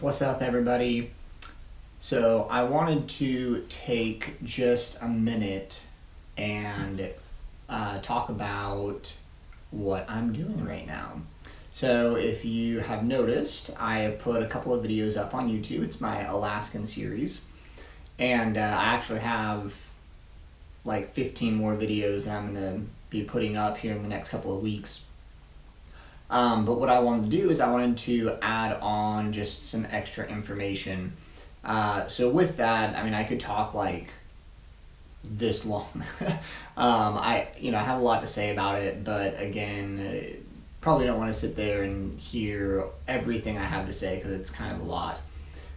What's up, everybody? So I wanted to take just a minute and talk about what I'm doing right now. So if you have noticed, I have put a couple of videos up on YouTube. It's my Alaskan series, and I actually have like 15 more videos that I'm going to be putting up here in the next couple of weeks. But what I wanted to do is I wanted to add on just some extra information. So with that, I mean, I could talk like this long. I have a lot to say about it, but again, probably don't want to sit there and hear everything I have to say because it's kind of a lot.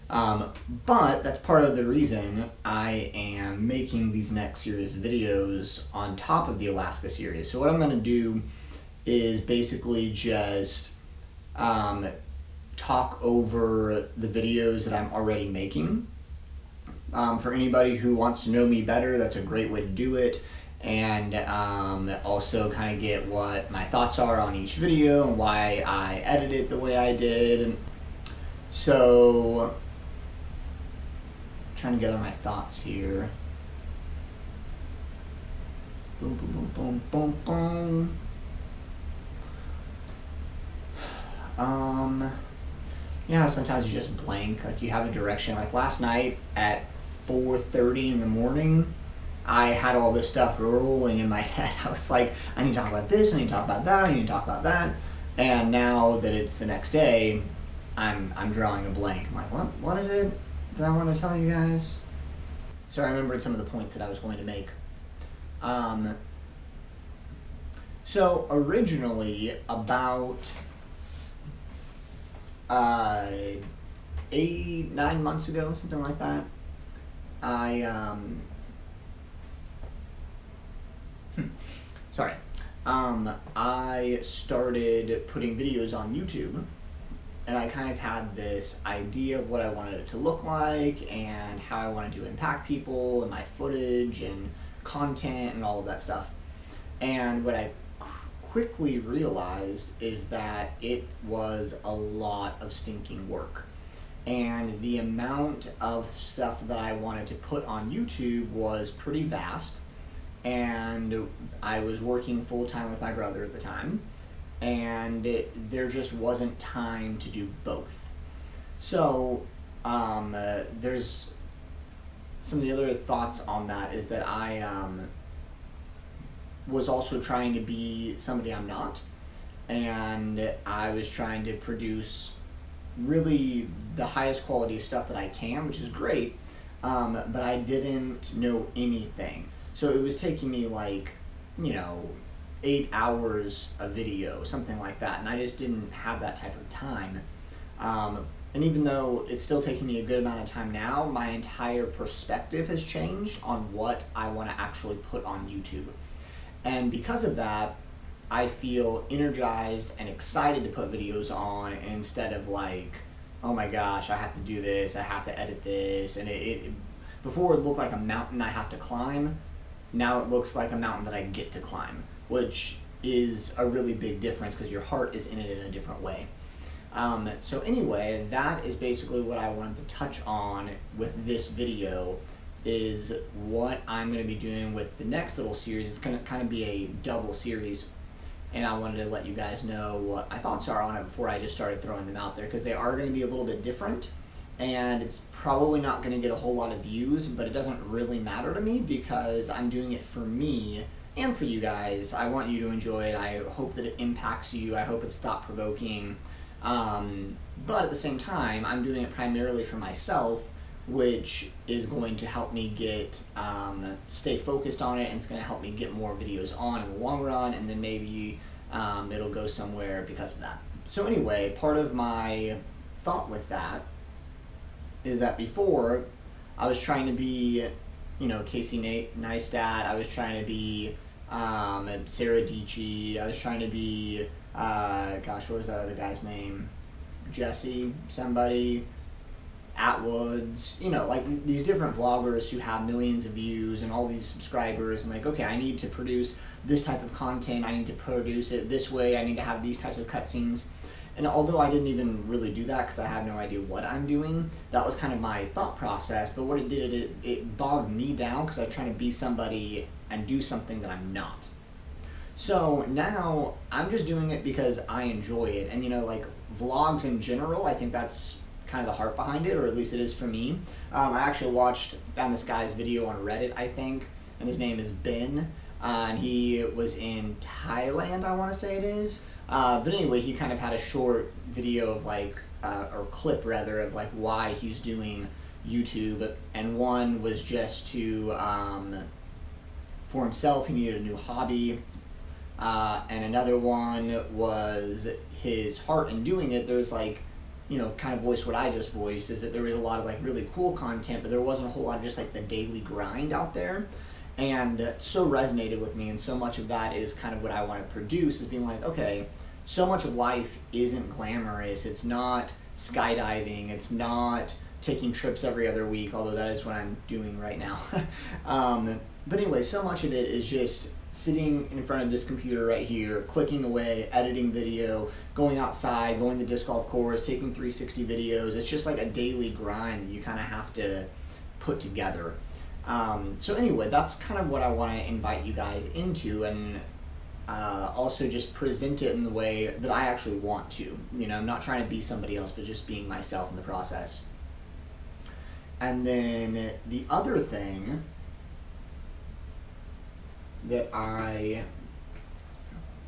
But that's part of the reason I am making these next series of videos on top of the Alaska series. So what I'm going to do is basically just talk over the videos that I'm already making. For anybody who wants to know me better, that's a great way to do it. And also kind of get what my thoughts are on each video and why I edit it the way I did. So, trying to gather my thoughts here. Boom, boom, boom, boom, boom, boom. You know how sometimes you just blank, like you have a direction. Like last night at 4:30 in the morning, I had all this stuff rolling in my head. I was like, I need to talk about this, I need to talk about that, I need to talk about that. And now that it's the next day, I'm drawing a blank. I'm like, what is it that I want to tell you guys? So I remembered some of the points that I was going to make. So originally, about 8-9 months ago, something like that, I started putting videos on YouTube, and I kind of had this idea of what I wanted it to look like and how I wanted to impact people and my footage and content and all of that stuff. And what I quickly realized is that it was a lot of stinking work, and the amount of stuff that I wanted to put on YouTube was pretty vast, and I was working full-time with my brother at the time, and there just wasn't time to do both. So there's some of the other thoughts on that is that I was also trying to be somebody I'm not, and I was trying to produce really the highest quality stuff that I can, which is great, but I didn't know anything. So it was taking me like, 8 hours a video, something like that, and I just didn't have that type of time. And even though it's still taking me a good amount of time now, my entire perspective has changed on what I want to actually put on YouTube. And because of that, I feel energized and excited to put videos on, instead of like, oh my gosh, I have to do this, I have to edit this. And before it looked like a mountain I have to climb, now it looks like a mountain that I get to climb, which is a really big difference because your heart is in it in a different way. So anyway, that is basically what I wanted to touch on with this video, is what I'm going to be doing with the next little series. It's going to kind of be a double series, and I wanted to let you guys know what my thoughts are on it before I just started throwing them out there, because they are going to be a little bit different, and it's probably not going to get a whole lot of views, but it doesn't really matter to me because I'm doing it for me and for you guys. I want you to enjoy it. I hope that it impacts you. I hope it's thought-provoking, but at the same time, I'm doing it primarily for myself, which is going to help me get stay focused on it, and it's going to help me get more videos on in the long run, and then maybe it'll go somewhere because of that. So anyway, part of my thought with that is that before I was trying to be, Casey Neistat, I was trying to be Sarah Dietschy, I was trying to be, what was that other guy's name? Jesse, somebody. Atwoods, like these different vloggers who have millions of views and all these subscribers. I'm like, okay, I need to produce this type of content, I need to produce it this way, I need to have these types of cutscenes. And although I didn't even really do that because I have no idea what I'm doing, that was kind of my thought process. But what it did, it bogged me down because I was trying to be somebody and do something that I'm not. So now I'm just doing it because I enjoy it. And like vlogs in general, I think that's kind of the heart behind it, or at least it is for me. I actually found this guy's video on Reddit, I think, and his name is Ben. And he was in Thailand, I want to say it is. But anyway, he kind of had a short video of or clip rather, of why he's doing YouTube. And one was just for himself, he needed a new hobby. And another one was his heart in doing it. There's kind of voice what I just voiced, is that there was a lot of really cool content, but there wasn't a whole lot of just the daily grind out there. And so resonated with me, and so much of that is kind of what I want to produce, is being okay, so much of life isn't glamorous. It's not skydiving, it's not taking trips every other week, although that is what I'm doing right now. But anyway, so much of it is just sitting in front of this computer right here, clicking away, editing video, going outside, going to the disc golf course, taking 360 videos. It's just a daily grind that you kind of have to put together. So anyway, that's kind of what I want to invite you guys into, and also just present it in the way that I actually want to. I'm not trying to be somebody else, but just being myself in the process. And then the other thing that I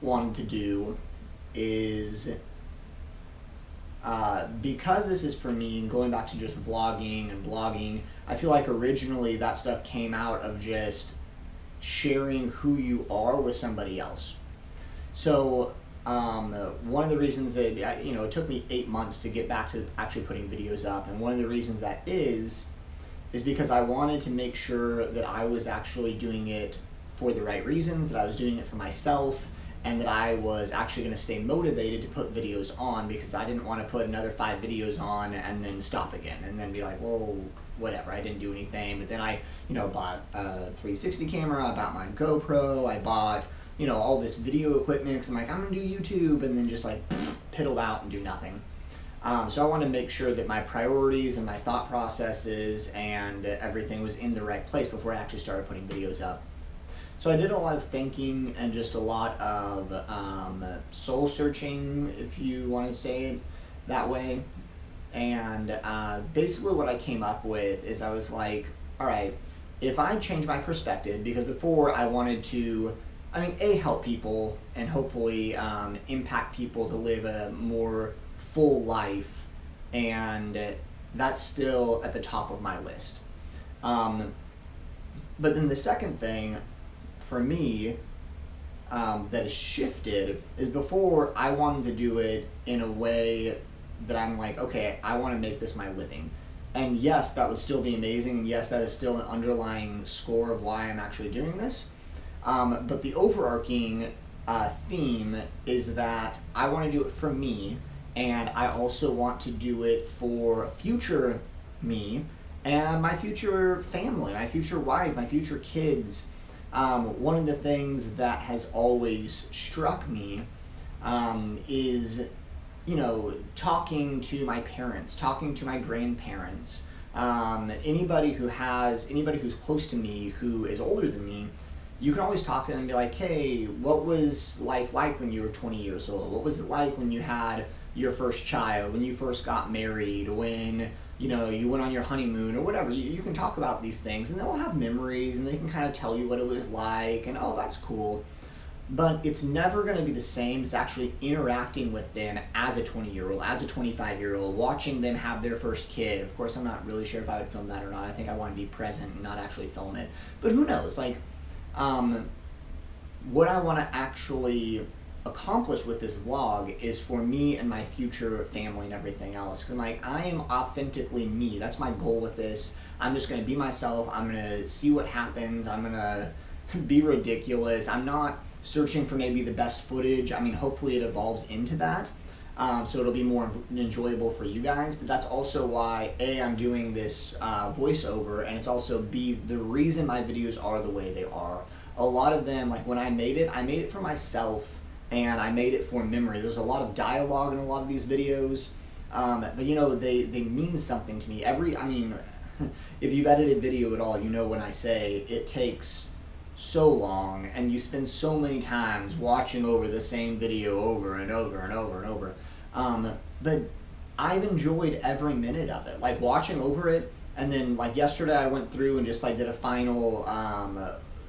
wanted to do is, because this is for me, and going back to just vlogging and blogging, I feel like originally that stuff came out of just sharing who you are with somebody else. So one of the reasons that it took me 8 months to get back to actually putting videos up, and one of the reasons that is because I wanted to make sure that I was actually doing it for the right reasons, that I was doing it for myself, and that I was actually going to stay motivated to put videos on, because I didn't want to put another 5 videos on and then stop again and then be like, well, whatever, I didn't do anything. But then I bought a 360 camera, I bought my GoPro, I bought all this video equipment because I'm I'm gonna do YouTube, and then just piddle out and do nothing. So I want to make sure that my priorities and my thought processes and everything was in the right place before I actually started putting videos up. So I did a lot of thinking and just a lot of soul searching, if you want to say it that way. And basically what I came up with is I was like, all right, if I change my perspective, because before I wanted to, help people and hopefully impact people to live a more full life, and that's still at the top of my list. But then the second thing for me that has shifted is, before I wanted to do it in a way that I'm okay, I want to make this my living. And yes, that would still be amazing, and yes, that is still an underlying score of why I'm actually doing this. But the overarching theme is that I want to do it for me, and I also want to do it for future me and my future family, my future wife, my future kids. One of the things that has always struck me is, talking to my parents, talking to my grandparents, anybody who's close to me who is older than me. You can always talk to them and be like, hey, what was life like when you were 20 years old? What was it like when you had your first child, when you first got married, when you went on your honeymoon, or whatever? You can talk about these things, and they'll have memories, and they can kind of tell you what it was like, and oh, that's cool. But it's never going to be the same as actually interacting with them as a 20-year-old, as a 25-year-old, watching them have their first kid. Of course, I'm not really sure if I would film that or not. I think I want to be present and not actually film it. But who knows? What I want to actually accomplish with this vlog is for me and my future family and everything else. Because I am authentically me. That's my goal with this. I'm just going to be myself. I'm going to see what happens. I'm going to be ridiculous. I'm not searching for maybe the best footage. Hopefully it evolves into that. So it'll be more enjoyable for you guys. But that's also why, A, I'm doing this voiceover, and it's also B, the reason my videos are the way they are. A lot of them, when I made it for myself, and I made it for memory. There's a lot of dialogue in a lot of these videos, but you know, they mean something to me. I mean, if you've edited video at all, you know when I say it takes so long and you spend so many times watching over the same video over and over and over and over. But I've enjoyed every minute of it, like watching over it. And then like yesterday I went through and just like did a final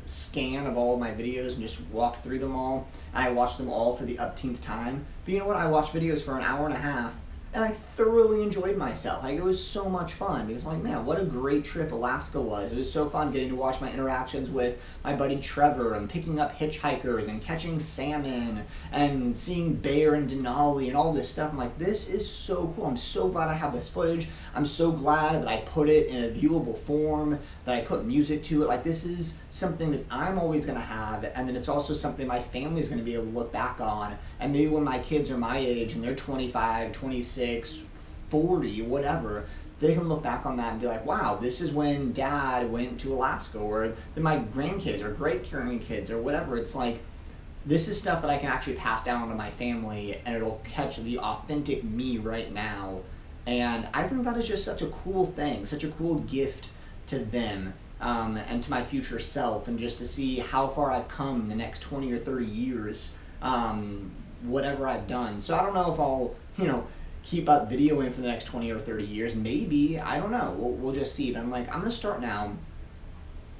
scan of all of my videos and just walked through them all. I watched them all for the upteenth time. But you know what? I watched videos for an hour and a half and I thoroughly enjoyed myself. Like, it was so much fun. Because like, man, what a great trip Alaska was. It was so fun getting to watch my interactions with my buddy Trevor and picking up hitchhikers and catching salmon and seeing bear and Denali and all this stuff. I'm like, this is so cool. I'm so glad I have this footage. I'm so glad that I put it in a viewable form, that I put music to it. Like, this is something that I'm always going to have, and then it's also something my family's going to be able to look back on. And maybe when my kids are my age and they're 25, 26, 40, whatever, they can look back on that and be like, wow, this is when Dad went to Alaska, or then my grandkids or great grandkids or whatever. It's like, this is stuff that I can actually pass down to my family, and it'll catch the authentic me right now. And I think that is just such a cool thing, such a cool gift to them. And to my future self, and just to see how far I've come in the next 20 or 30 years, whatever I've done. So I don't know if I'll, you know, keep up videoing for the next 20 or 30 years. Maybe, I don't know, we'll just see. But I'm like, I'm gonna start now.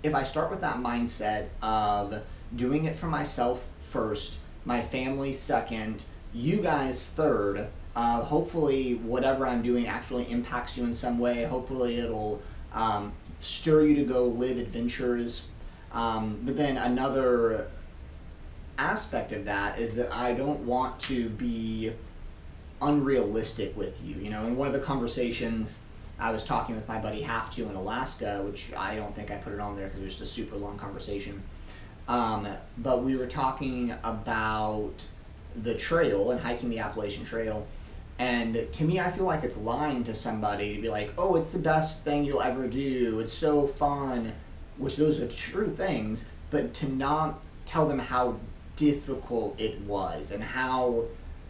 If I start with that mindset of doing it for myself first, my family second, you guys third, hopefully whatever I'm doing actually impacts you in some way. Hopefully it'll stir you to go live adventures. But then another aspect of that is that I don't want to be unrealistic with you. You know, in one of the conversations I was talking with my buddy Have To in Alaska, which I don't think I put it on there because it was just a super long conversation. But we were talking about the trail and hiking the Appalachian Trail. And to me, I feel like it's lying to somebody to be like, oh, it's the best thing you'll ever do, it's so fun, which those are true things, but to not tell them how difficult it was and how,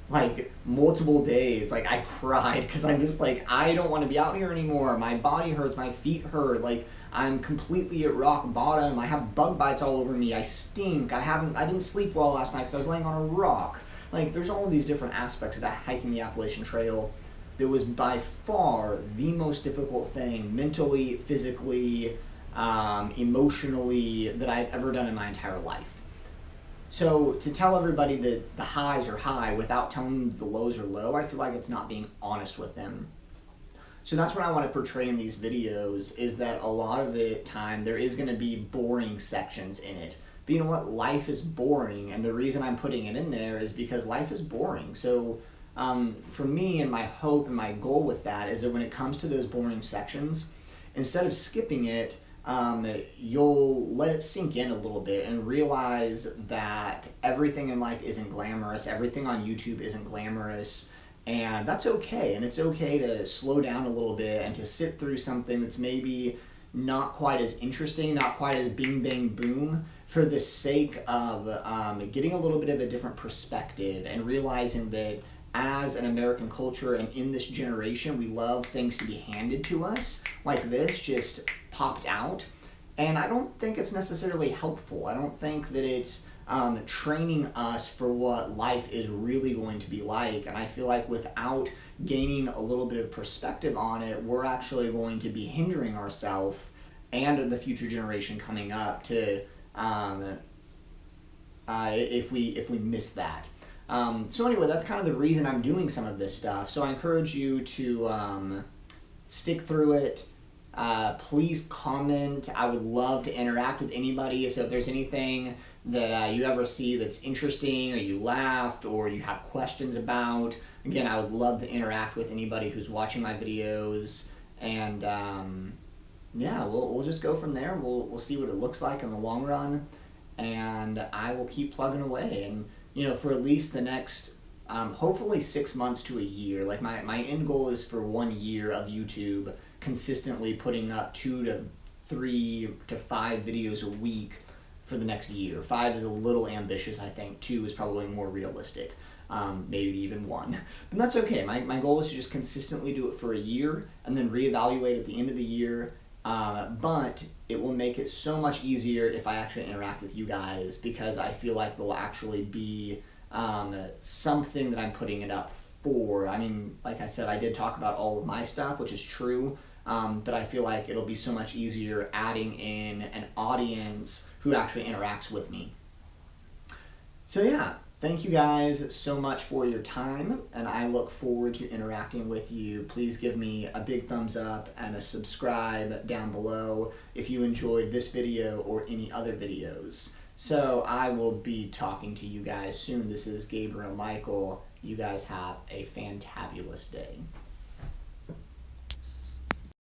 like, multiple days, like, I cried because I'm just like, I don't want to be out here anymore. My body hurts, my feet hurt, like, I'm completely at rock bottom. I have bug bites all over me. I stink. I didn't sleep well last night because I was laying on a rock. Like, there's all of these different aspects of that hiking the Appalachian Trail that was by far the most difficult thing, mentally, physically, emotionally, that I've ever done in my entire life. So to tell everybody that the highs are high without telling them the lows are low, I feel like it's not being honest with them. So that's what I want to portray in these videos, is that a lot of the time there is going to be boring sections in it. But you know what? Life is boring, and the reason I'm putting it in there is because life is boring. So for me, and my hope and my goal with that is that when it comes to those boring sections, instead of skipping it, you'll let it sink in a little bit and realize that everything in life isn't glamorous, everything on YouTube isn't glamorous, and that's okay. And it's okay to slow down a little bit and to sit through something that's maybe not quite as interesting, not quite as bing bang boom, for the sake of getting a little bit of a different perspective and realizing that as an American culture and in this generation, we love things to be handed to us, like this just popped out. And I don't think it's necessarily helpful. I don't think that it's training us for what life is really going to be like. And I feel like without gaining a little bit of perspective on it, we're actually going to be hindering ourselves and the future generation coming up to if we miss that. So anyway, that's kind of the reason I'm doing some of this stuff. So I encourage you to stick through it. Please comment. I would love to interact with anybody. So if there's anything that you ever see that's interesting, or you laughed, or you have questions about, again, I would love to interact with anybody who's watching my videos. And yeah, we'll just go from there. We'll see what it looks like in the long run, and I will keep plugging away. And you know, for at least the next hopefully 6 months to a year. Like my end goal is for 1 year of YouTube consistently putting up 2 to 3 to 5 videos a week. for the next year. 5 is a little ambitious, I think. 2 is probably more realistic. Maybe even 1. But that's okay. My goal is to just consistently do it for a year and then reevaluate at the end of the year. But it will make it so much easier if I actually interact with you guys, because I feel like there'll actually be something that I'm putting it up for. I mean, like I said, I did talk about all of my stuff, which is true, but I feel like it'll be so much easier adding in an audience who actually interacts with me. So yeah, thank you guys so much for your time, and I look forward to interacting with you. Please give me a big thumbs up and a subscribe down below if you enjoyed this video or any other videos. So I will be talking to you guys soon. This is Gabriel Michael. You guys have a fantabulous day.